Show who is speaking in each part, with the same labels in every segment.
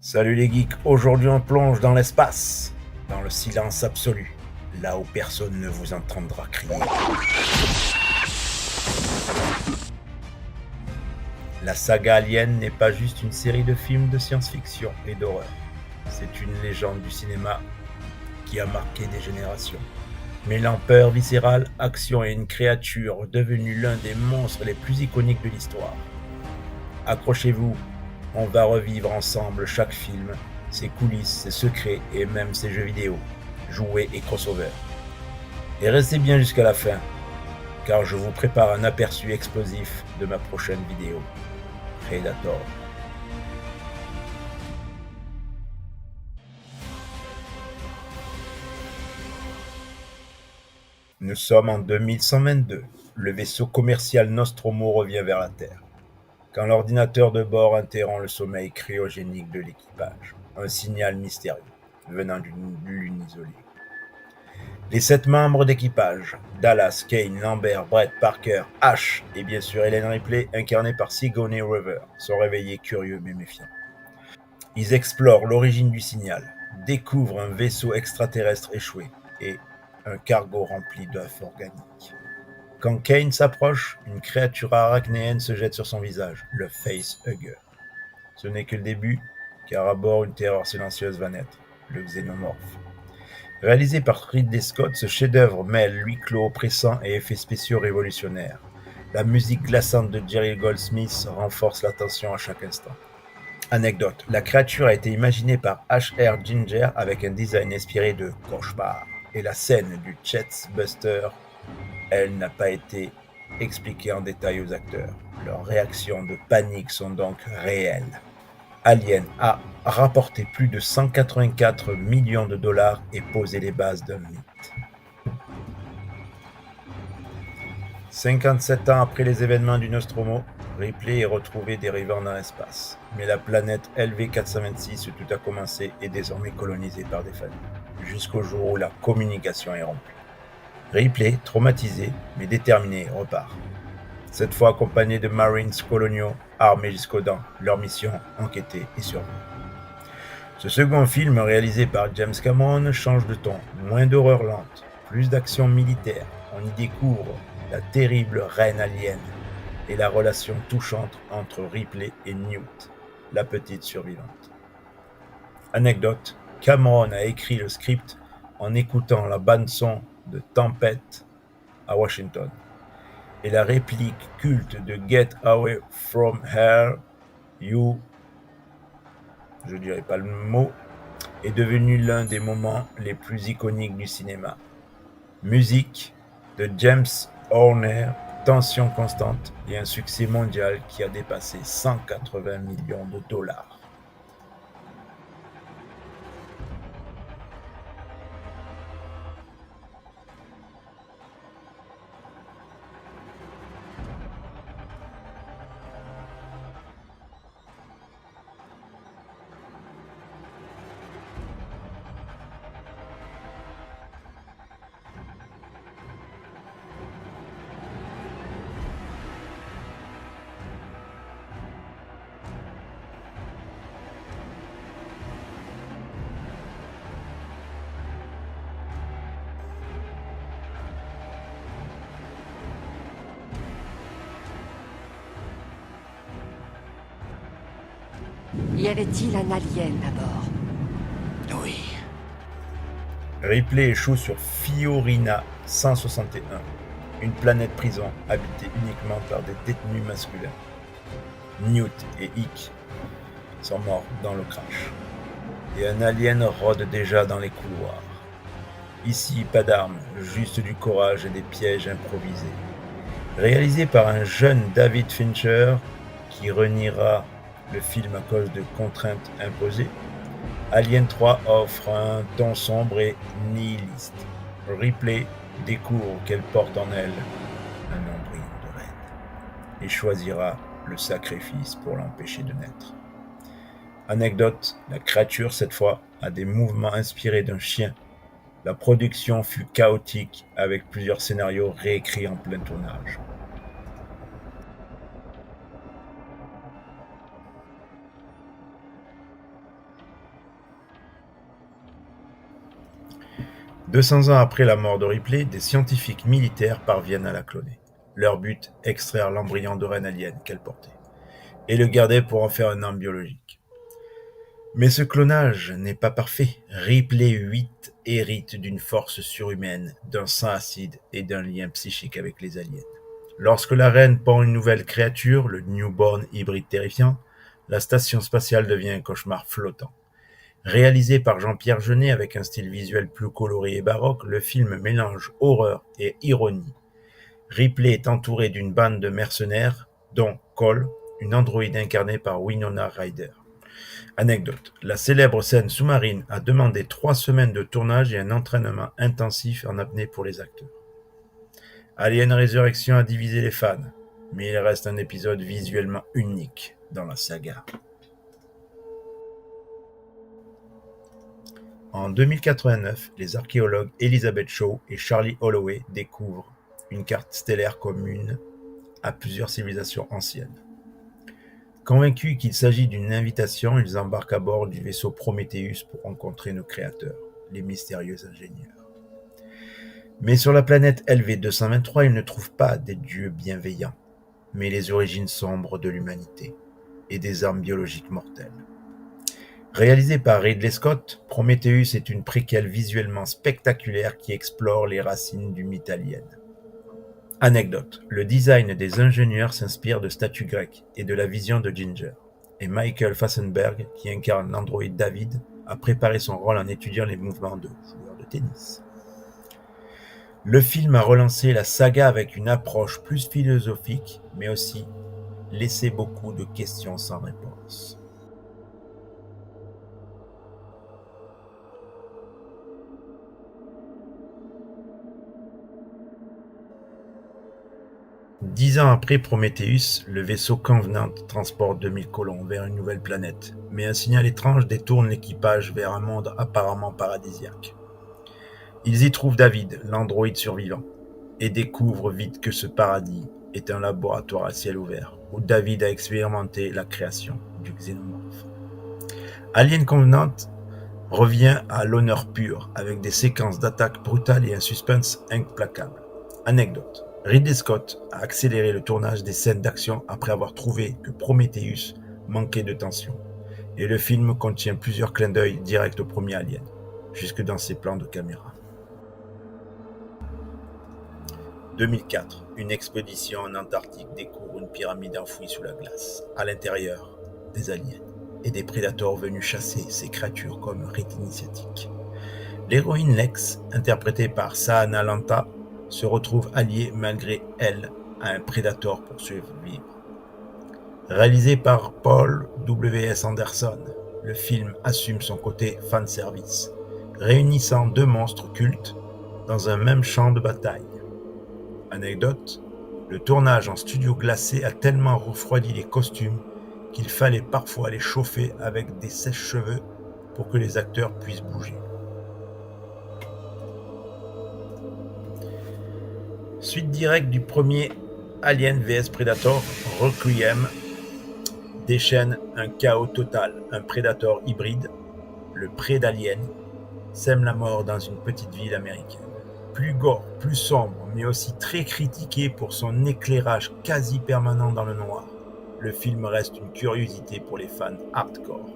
Speaker 1: Salut les geeks, aujourd'hui on plonge dans l'espace, dans le silence absolu, là où personne ne vous entendra crier. La saga Alien n'est pas juste une série de films de science-fiction et d'horreur, c'est une légende du cinéma qui a marqué des générations. Mêlant peur viscérale, action et une créature devenue l'un des monstres les plus iconiques de l'histoire. Accrochez-vous, on va revivre ensemble chaque film, ses coulisses, ses secrets et même ses jeux vidéo, jouets et crossovers. Et restez bien jusqu'à la fin, car je vous prépare un aperçu explosif de ma prochaine vidéo, Predator. Nous sommes en 2122. Le vaisseau commercial Nostromo revient vers la Terre. Quand l'ordinateur de bord interrompt le sommeil cryogénique de l'équipage, un signal mystérieux venant d'une lune isolée. Les 7 membres d'équipage, Dallas, Kane, Lambert, Brett, Parker, Ash et bien sûr Helen Ripley, incarnée par Sigourney Weaver, sont réveillés curieux mais méfiants. Ils explorent l'origine du signal, découvrent un vaisseau extraterrestre échoué et un cargo rempli d'œufs organiques. Quand Kane s'approche, une créature arachnéenne se jette sur son visage, le Facehugger. Ce n'est que le début, car à bord une terreur silencieuse va naître, le Xénomorphe. Réalisé par Ridley Scott, ce chef-d'œuvre mêle huis clos oppressant et effets spéciaux révolutionnaires. La musique glaçante de Jerry Goldsmith renforce la tension à chaque instant. Anecdote, la créature a été imaginée par H.R. Ginger avec un design inspiré de Cauchemar. Et la scène du Chest Buster, elle n'a pas été expliquée en détail aux acteurs. Leurs réactions de panique sont donc réelles. Alien a rapporté plus de 184 millions de dollars et posé les bases d'un mythe. 57 ans après les événements du Nostromo, Ripley est retrouvé dérivant dans l'espace. Mais la planète LV-426 où tout a commencé est désormais colonisée par des familles, jusqu'au jour où la communication est rompue. Ripley, traumatisé mais déterminé, repart. Cette fois accompagné de Marines coloniaux armés jusqu'aux dents, leur mission enquêter et survivre. Ce second film, réalisé par James Cameron, change de ton, moins d'horreur lente, plus d'action militaire. On y découvre la terrible reine alien et la relation touchante entre Ripley et Newt, la petite survivante. Anecdote, Cameron a écrit le script en écoutant la bande-son de Tempête à Washington. Et la réplique culte de Get Away From Her, You, je dirais pas le mot, est devenu l'un des moments les plus iconiques du cinéma. Musique de James Horner, tension constante et un succès mondial qui a dépassé 180 millions de dollars.
Speaker 2: Y avait-il un alien à bord?
Speaker 3: Oui.
Speaker 1: Ripley échoue sur Fiorina 161, une planète prison habitée uniquement par des détenus masculins. Newt et Hick sont morts dans le crash. Et un alien rôde déjà dans les couloirs. Ici, pas d'armes, juste du courage et des pièges improvisés. Réalisé par un jeune David Fincher qui reniera le film à cause de contraintes imposées, Alien 3 offre un ton sombre et nihiliste. Ripley découvre qu'elle porte en elle un embryon de reine et choisira le sacrifice pour l'empêcher de naître. Anecdote, la créature cette fois a des mouvements inspirés d'un chien. La production fut chaotique avec plusieurs scénarios réécrits en plein tournage. 200 ans après la mort de Ripley, des scientifiques militaires parviennent à la cloner. Leur but, extraire l'embryon de reine alien qu'elle portait, et le garder pour en faire un homme biologique. Mais ce clonage n'est pas parfait. Ripley 8 hérite d'une force surhumaine, d'un sang acide et d'un lien psychique avec les aliens. Lorsque la reine pond une nouvelle créature, le newborn hybride terrifiant, la station spatiale devient un cauchemar flottant. Réalisé par Jean-Pierre Jeunet avec un style visuel plus coloré et baroque, le film mélange horreur et ironie. Ripley est entourée d'une bande de mercenaires, dont Cole, une androïde incarnée par Winona Ryder. Anecdote, la célèbre scène sous-marine a demandé 3 semaines de tournage et un entraînement intensif en apnée pour les acteurs. Alien Resurrection a divisé les fans, mais il reste un épisode visuellement unique dans la saga. En 2089, les archéologues Elizabeth Shaw et Charlie Holloway découvrent une carte stellaire commune à plusieurs civilisations anciennes. Convaincus qu'il s'agit d'une invitation, ils embarquent à bord du vaisseau Prometheus pour rencontrer nos créateurs, les mystérieux ingénieurs. Mais sur la planète LV-223, ils ne trouvent pas des dieux bienveillants, mais les origines sombres de l'humanité et des armes biologiques mortelles. Réalisé par Ridley Scott, Prometheus est une préquelle visuellement spectaculaire qui explore les racines du mythe alien. Anecdote, le design des ingénieurs s'inspire de statues grecques et de la vision de Ginger, et Michael Fassbender, qui incarne l'androïde David, a préparé son rôle en étudiant les mouvements de joueurs de tennis. Le film a relancé la saga avec une approche plus philosophique, mais aussi laissé beaucoup de questions sans réponse. Dix ans après Prometheus, le vaisseau Covenant transporte 2000 colons vers une nouvelle planète, mais un signal étrange détourne l'équipage vers un monde apparemment paradisiaque. Ils y trouvent David, l'androïde survivant, et découvrent vite que ce paradis est un laboratoire à ciel ouvert, où David a expérimenté la création du xénomorphe. Alien Covenant revient à l'honneur pur, avec des séquences d'attaques brutales et un suspense implacable. Anecdote, Ridley Scott a accéléré le tournage des scènes d'action après avoir trouvé que Prometheus manquait de tension, et le film contient plusieurs clins d'œil directs au premier Alien, jusque dans ses plans de caméra. 2004, une expédition en Antarctique découvre une pyramide enfouie sous la glace. À l'intérieur, des aliens et des prédateurs venus chasser ces créatures comme rite initiatique. L'héroïne Lex, interprétée par Saana Lanta, se retrouve alliée malgré elle à un prédateur pour survivre. Réalisé par Paul W.S. Anderson, le film assume son côté fanservice, réunissant 2 monstres cultes dans un même champ de bataille. Anecdote, le tournage en studio glacé a tellement refroidi les costumes qu'il fallait parfois les chauffer avec des sèche-cheveux pour que les acteurs puissent bouger. Suite directe du premier Alien vs Predator, Requiem déchaîne un chaos total. Un Predator hybride, le Prédalien, sème la mort dans une petite ville américaine. Plus gore, plus sombre, mais aussi très critiqué pour son éclairage quasi permanent dans le noir, le film reste une curiosité pour les fans hardcore.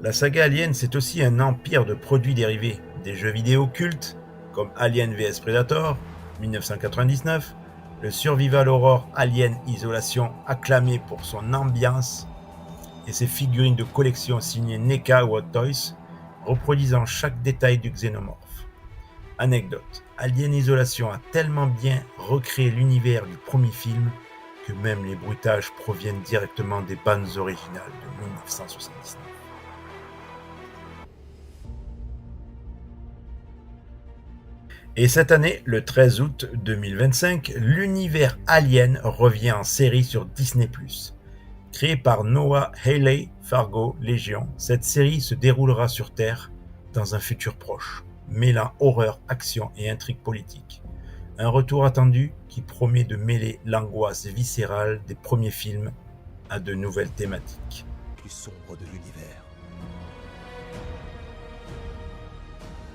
Speaker 1: La saga Alien, c'est aussi un empire de produits dérivés, des jeux vidéo cultes, comme Alien vs Predator, 1999, le survival horror Alien Isolation, acclamé pour son ambiance, et ses figurines de collection signées NECA ou Hot Toys, reproduisant chaque détail du xénomorphe. Anecdote, Alien Isolation a tellement bien recréé l'univers du premier film que même les bruitages proviennent directement des bandes originales de 1979. Et cette année, le 13 août 2025, l'univers Alien revient en série sur Disney+. Créée par Noah Hawley, Fargo, Légion, cette série se déroulera sur Terre dans un futur proche, mêlant horreur, action et intrigue politique. Un retour attendu qui promet de mêler l'angoisse viscérale des premiers films à de nouvelles thématiques.
Speaker 3: Plus sombre de l'univers.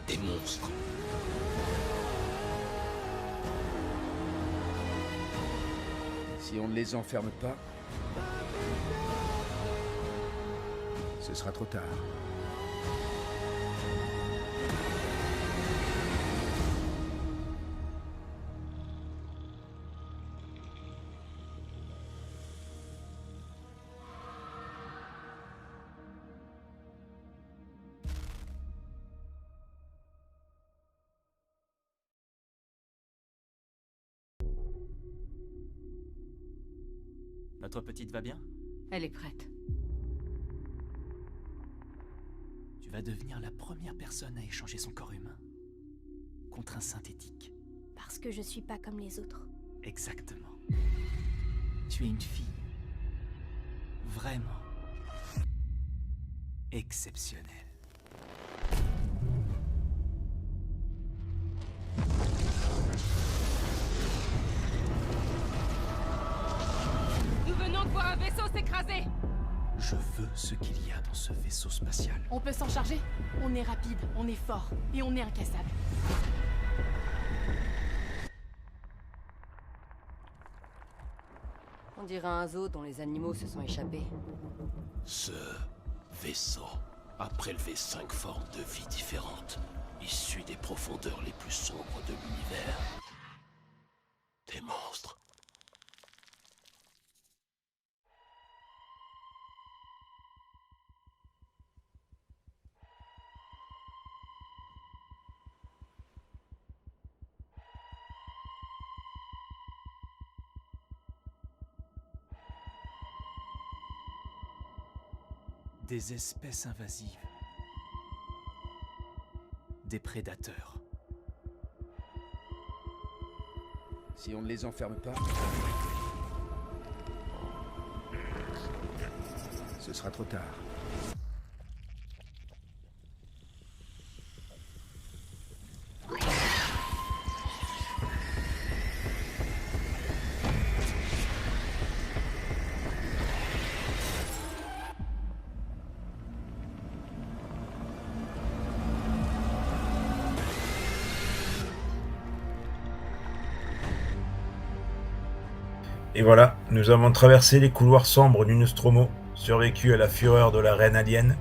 Speaker 3: Des monstres. Si on ne les enferme pas, ce sera trop tard.
Speaker 4: Notre petite va bien?
Speaker 2: Elle est prête.
Speaker 4: Tu vas devenir la première personne à échanger son corps humain contre un synthétique.
Speaker 5: Parce que je suis pas comme les autres.
Speaker 4: Exactement. Tu es une fille. Vraiment. Exceptionnelle.
Speaker 6: Nous venons de voir un vaisseau s'écraser.
Speaker 4: Je veux ce qu'il y a dans ce vaisseau spatial.
Speaker 6: On peut s'en charger. On est rapide, on est fort et on est incassable.
Speaker 2: On dirait un zoo dont les animaux se sont échappés.
Speaker 3: Ce vaisseau a prélevé 5 formes de vie différentes, issues des profondeurs les plus sombres de l'univers. Des monstres.
Speaker 4: Des espèces invasives. Des prédateurs.
Speaker 3: Si on ne les enferme pas, ce sera trop tard.
Speaker 1: Et voilà, nous avons traversé les couloirs sombres du Nostromo, survécu à la fureur de la reine alien,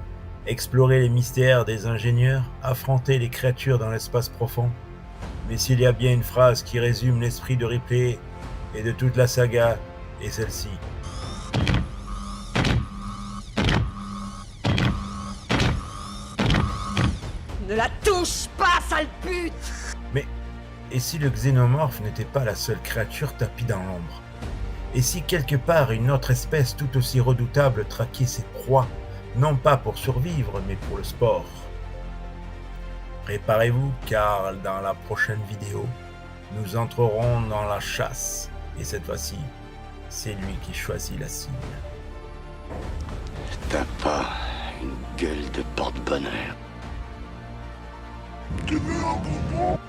Speaker 1: exploré les mystères des ingénieurs, affronté les créatures dans l'espace profond. Mais s'il y a bien une phrase qui résume l'esprit de Ripley et de toute la saga, et celle-ci.
Speaker 2: Ne la touche pas, sale pute!
Speaker 1: Mais, et si le xénomorphe n'était pas la seule créature tapie dans l'ombre? Et si quelque part une autre espèce tout aussi redoutable traquait ses proies, non pas pour survivre, mais pour le sport? Préparez-vous, car dans la prochaine vidéo, nous entrerons dans la chasse. Et cette fois-ci, c'est lui qui choisit la cible.
Speaker 3: T'as pas une gueule de porte-bonheur.
Speaker 7: Tu veux un bonbon?